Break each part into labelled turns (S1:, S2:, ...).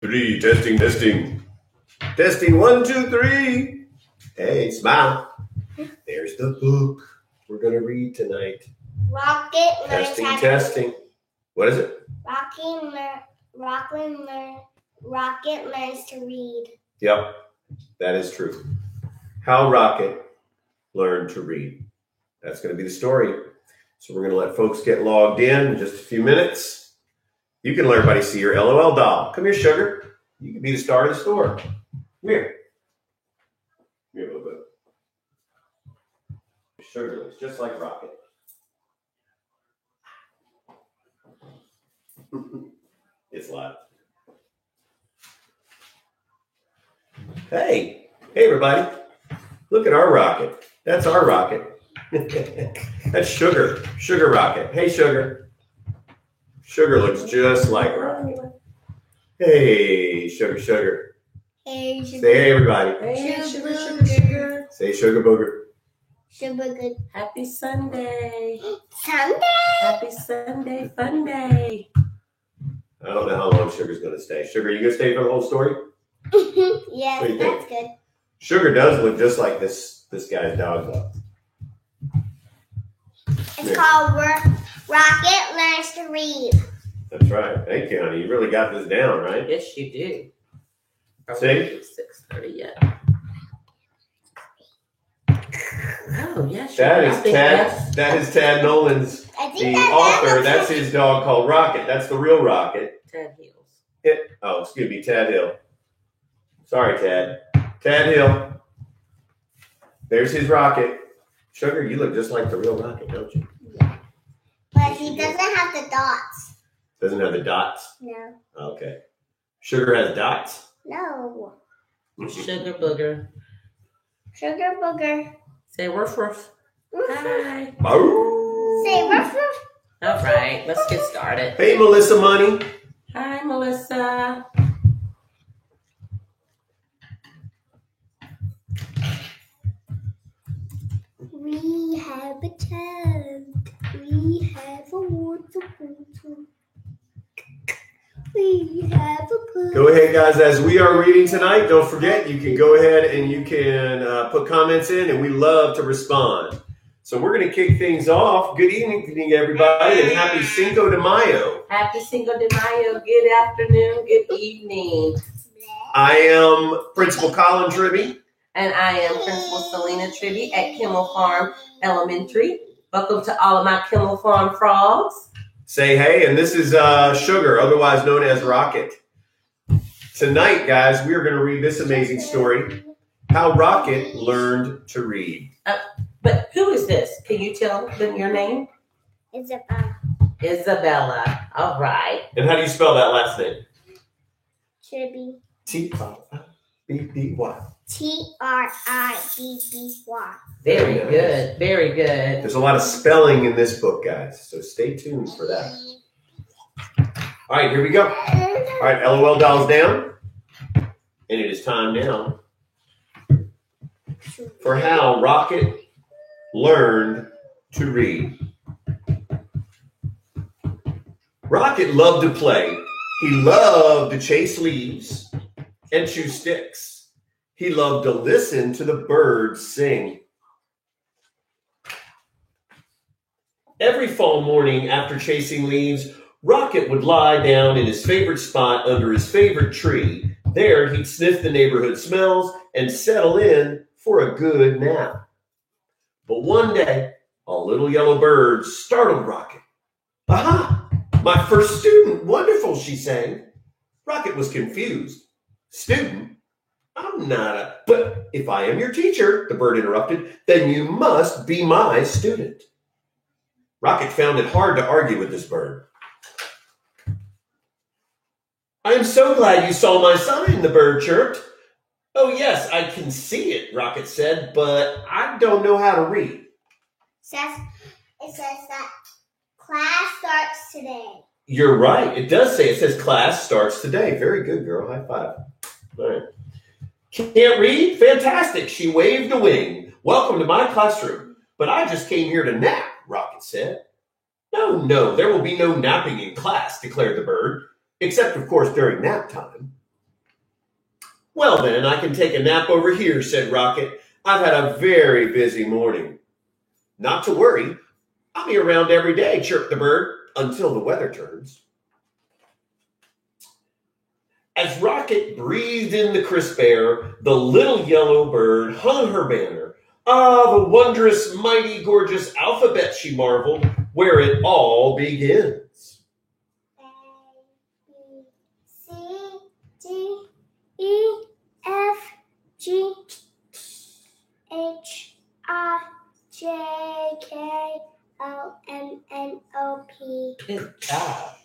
S1: Three, testing, testing. Testing, 1, 2, 3. Hey, smile. There's the book we're going to read tonight. Testing. What is it?
S2: Rocket learns to read.
S1: Yep, that is true. How Rocket learned to read. That's going to be the story. So we're going to let folks get logged in just a few minutes. You can let everybody see your LOL doll. Come here, sugar. You can be the star of the store. Come here. Come here a little bit. Sugar looks just like Rocket. It's loud. Hey, everybody. Look at our Rocket. That's our Rocket. That's Sugar. Sugar Rocket. Hey, Sugar. Sugar looks just like Rocket. Hey, Sugar.
S2: Hey, Sugar.
S1: Say hey, everybody.
S3: Hey, sugar.
S1: Say Sugar Booger.
S2: Sugar good.
S3: Happy Sunday.
S2: Sunday.
S3: Happy Sunday, fun day.
S1: I don't know how long Sugar's going to stay. Sugar, you going to stay for the whole story?
S2: Yes,
S1: What do you
S2: that's
S1: think?
S2: good.
S1: Sugar does look just like this guy's dog, though.
S2: It's called Rocket Learns to Read.
S1: That's right. Thank you, honey. You really got this down, right?
S3: Yes, you do.
S1: See?
S3: 6:30 yet. Oh, yes.
S1: That is Tad Nolan's,
S2: I think
S1: the
S2: that
S1: author.
S2: looks
S1: That's his dog called Rocket. That's the real Rocket.
S3: Tad Hills.
S1: Excuse me, Tad Hill. Sorry, Tad. Tad Hill. There's his Rocket. Sugar, you look just like the real Rocket, don't you?
S2: But he doesn't have the dots.
S1: Doesn't have the dots?
S2: No.
S1: Okay. Sugar has dots?
S2: No.
S3: Sugar booger.
S2: Sugar booger.
S3: Say woof woof. Hi.
S1: Oh.
S2: Say ruff ruff.
S3: All right, let's get started.
S1: Hey, Melissa Money.
S3: Hi, Melissa.
S2: We have a tent. We have a water bottle. We have a pool.
S1: Go ahead, guys. As we are reading tonight, don't forget, you can go ahead and you can put comments in, and we love to respond. So we're going to kick things off. Good evening, everybody, and happy Cinco de Mayo.
S3: Happy Cinco de Mayo. Good afternoon. Good evening.
S1: I am Principal Colin Tribby.
S3: And I am Principal Selena Tribby at Kimmel Farm Elementary. Welcome to all of my Kimmel Farm frogs.
S1: Say hey, and this is Sugar, otherwise known as Rocket. Tonight, guys, we are going to read this amazing story, How Rocket Learned to Read.
S3: But who is this? Can you tell them your name?
S2: Isabella.
S3: Isabella. All right.
S1: And how do you spell that last name?
S2: Tribby.
S1: T-R-I-B-B-Y.
S2: Tribby.
S3: Very good. Very good.
S1: There's a lot of spelling in this book, guys, so stay tuned for that. All right, here we go. All right, LOL dolls down. And it is time now for How Rocket Learned to Read. Rocket loved to play. He loved to chase leaves and chew sticks. He loved to listen to the birds sing. Every fall morning after chasing leaves, Rocket would lie down in his favorite spot under his favorite tree. There, he'd sniff the neighborhood smells and settle in for a good nap. But one day, a little yellow bird startled Rocket. "Aha! My first student! Wonderful," she sang. Rocket was confused. "Student? I'm not a..." "But if I am your teacher," the bird interrupted, "then you must be my student." Rocket found it hard to argue with this bird. "I am so glad you saw my sign," the bird chirped. "Oh, yes, I can see it," Rocket said, "but I don't know how to read."
S2: It says that class starts today.
S1: You're right. It does say, it says class starts today. Very good, girl. High five. All right. "Can't read? Fantastic." She waved a wing. "Welcome to my classroom. But I just came here to nap," Rocket said. No, there will be no napping in class," declared the bird. "Except, of course, during nap time. Well then, I can take a nap over here, said Rocket. I've had a very busy morning. Not to worry. I'll be around every day, chirped the bird, until the weather turns. As Rocket breathed in the crisp air, the little yellow bird hung her banner. Ah, the wondrous, mighty, gorgeous alphabet, she marveled, where it all begins.
S2: A, B, C, D, E, F, G, H, I, J, K, L, M, N, O, P.
S3: Good job.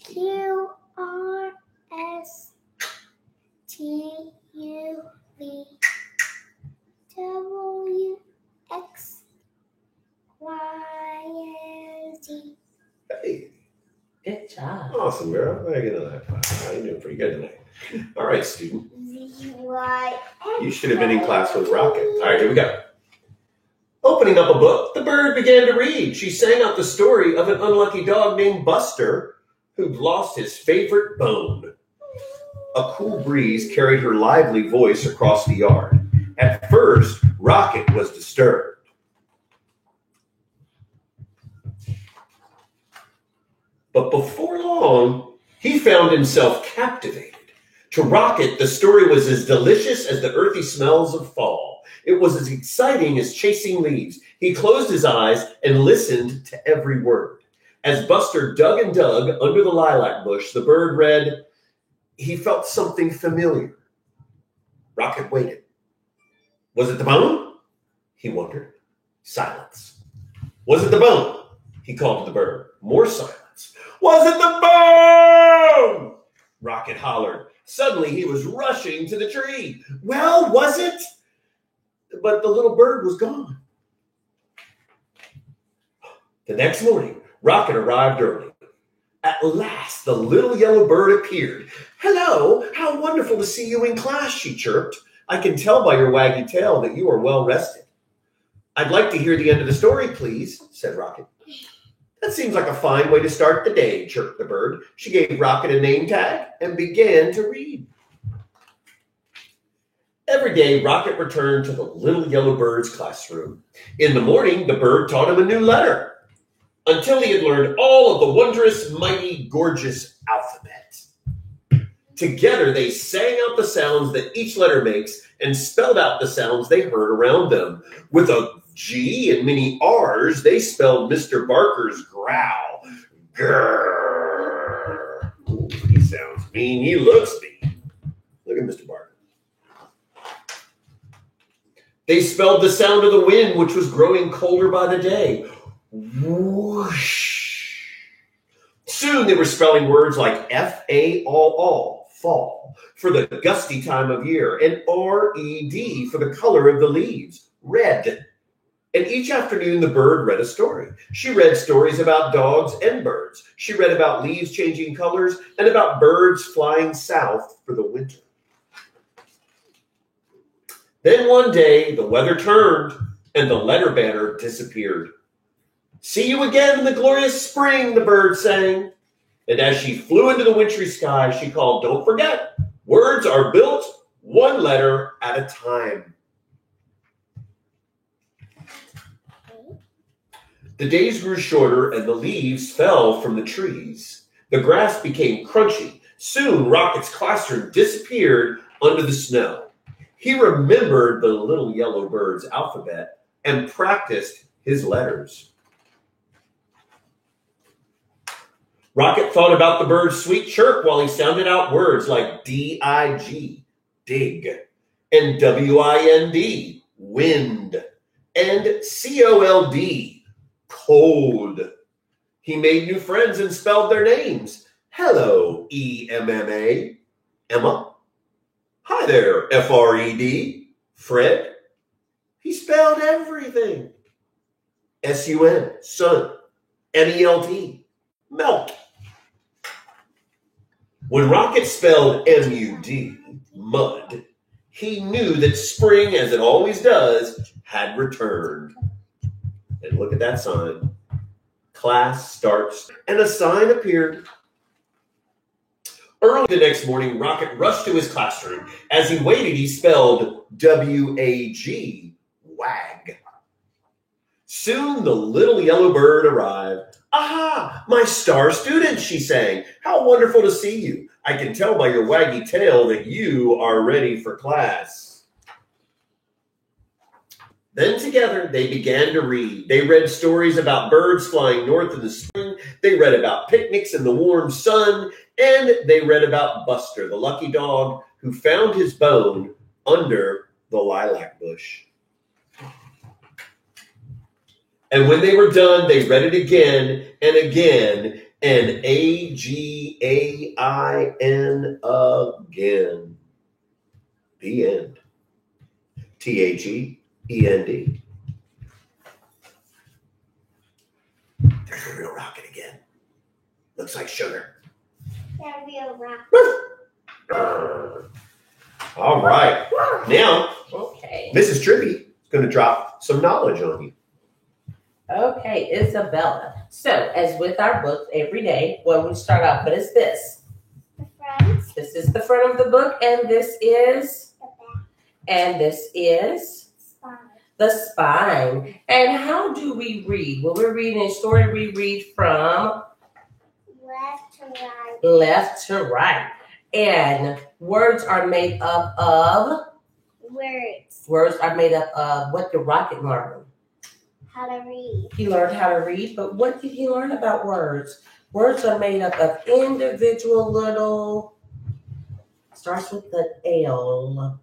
S2: Q, R, S, T, U, V, W, X, Y, and Z.
S1: Hey,
S3: Good job.
S1: awesome, girl. I get that class. You're doing pretty good tonight. All right, student.
S2: Z, Y, X.
S1: You should have been in class with Rocket. All right, here we go. Opening up a book, the bird began to read. She sang out the story of an unlucky dog named Buster who'd lost his favorite bone. A cool breeze carried her lively voice across the yard. At first, Rocket was disturbed. But before long, he found himself captivated. To Rocket, the story was as delicious as the earthy smells of fall. It was as exciting as chasing leaves. He closed his eyes and listened to every word. As Buster dug and dug under the lilac bush, the bird read, he felt something familiar. Rocket waited. Was it the bone? He wondered. Silence. Was it the bone? He called to the bird. More silence. Was it the bone? Rocket hollered. Suddenly he was rushing to the tree. Well, was it? But the little bird was gone. The next morning, Rocket arrived early. At last, the little yellow bird appeared. Hello, how wonderful to see you in class, she chirped. I can tell by your waggy tail that you are well rested. I'd like to hear the end of the story, please, said Rocket. That seems like a fine way to start the day, chirped the bird. She gave Rocket a name tag and began to read. Every day, Rocket returned to the little yellow bird's classroom. In the morning, the bird taught him a new letter until he had learned all of the wondrous, mighty, gorgeous alphabet. Together, they sang out the sounds that each letter makes and spelled out the sounds they heard around them. With a G and many R's, they spelled Mr. Barker's growl. Grrr. Ooh, he sounds mean. He looks mean. Look at Mr. Barker. They spelled the sound of the wind, which was growing colder by the day. Whoosh. Soon they were spelling words like F-A-L-L, fall, for the gusty time of year, and R-E-D for the color of the leaves, red. And each afternoon the bird read a story. She read stories about dogs and birds. She read about leaves changing colors and about birds flying south for the winter. Then one day the weather turned and the letter banner disappeared. See you again in the glorious spring, the bird sang. And as she flew into the wintry sky, she called, don't forget, words are built one letter at a time. The days grew shorter and the leaves fell from the trees. The grass became crunchy. Soon Rocket's classroom disappeared under the snow. He remembered the little yellow bird's alphabet and practiced his letters. Rocket thought about the bird's sweet chirp while he sounded out words like D-I-G, dig, and W-I-N-D, wind, and C-O-L-D, cold. He made new friends and spelled their names. Hello, E-M-M-A, Emma. Hi there, F-R-E-D, Fred. He spelled everything. S-U-N, sun, M-E-L-T, melt. When Rocket spelled M-U-D, mud, he knew that spring, as it always does, had returned. And look at that sign. Class starts, and a sign appeared. Early the next morning, Rocket rushed to his classroom. As he waited, he spelled W-A-G, wag. Soon the little yellow bird arrived. "Aha, my star student," she sang. "How wonderful to see you. I can tell by your waggy tail that you are ready for class." Then together they began to read. They read stories about birds flying north in the spring. They read about picnics in the warm sun. And they read about Buster, the lucky dog who found his bone under the lilac bush. And when they were done, they read it again and again and A-G-A-I-N again. The end. T-H-E-E-N-D. There's a real rocket again. Looks like sugar.
S2: That real rock.
S1: All right. Now,
S3: Okay.
S1: Mrs. Tribby is going to drop some knowledge on you.
S3: Okay, Isabella. So, as with our book every day, what we start off, what is this?
S2: The front.
S3: This is the front of the book, and this is,
S2: The back.
S3: and this is
S2: Spine.
S3: the spine. And how do we read? When we're reading a story, we read from
S2: Left to right.
S3: left to right. And words are made up of, what did Rocket learn?
S2: How to read.
S3: He learned how to read, but what did he learn about words? Words are made up of individual little, starts with the L.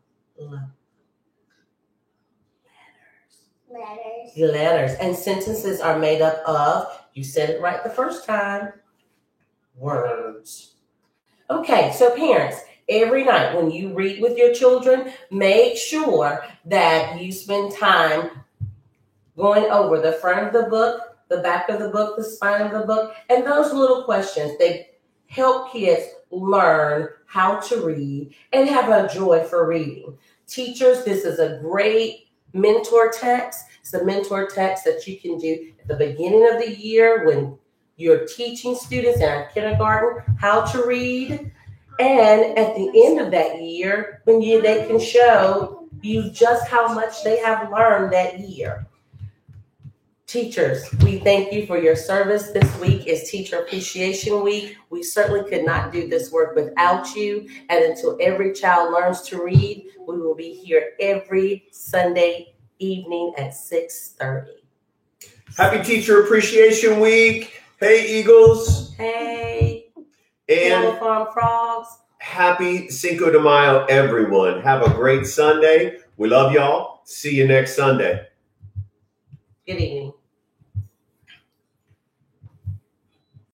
S2: Letters.
S3: Letters. And sentences are made up of, you said it right the first time, words. Okay, so parents, every night when you read with your children, make sure that you spend time going over the front of the book, the back of the book, the spine of the book, and those little questions. They help kids learn how to read and have a joy for reading. Teachers, this is a great mentor text. It's a mentor text that you can do at the beginning of the year when you're teaching students in kindergarten how to read. And at the end of that year, when they can show you just how much they have learned that year. Teachers, we thank you for your service. This week is Teacher Appreciation Week. We certainly could not do this work without you. And until every child learns to read, we will be here every Sunday evening at 6:30.
S1: Happy Teacher Appreciation Week. Hey, Eagles.
S3: Hey,
S1: And
S3: Yellow Farm Frogs.
S1: happy Cinco de Mayo, everyone. Have a great Sunday. We love y'all. See you next Sunday.
S3: Good evening.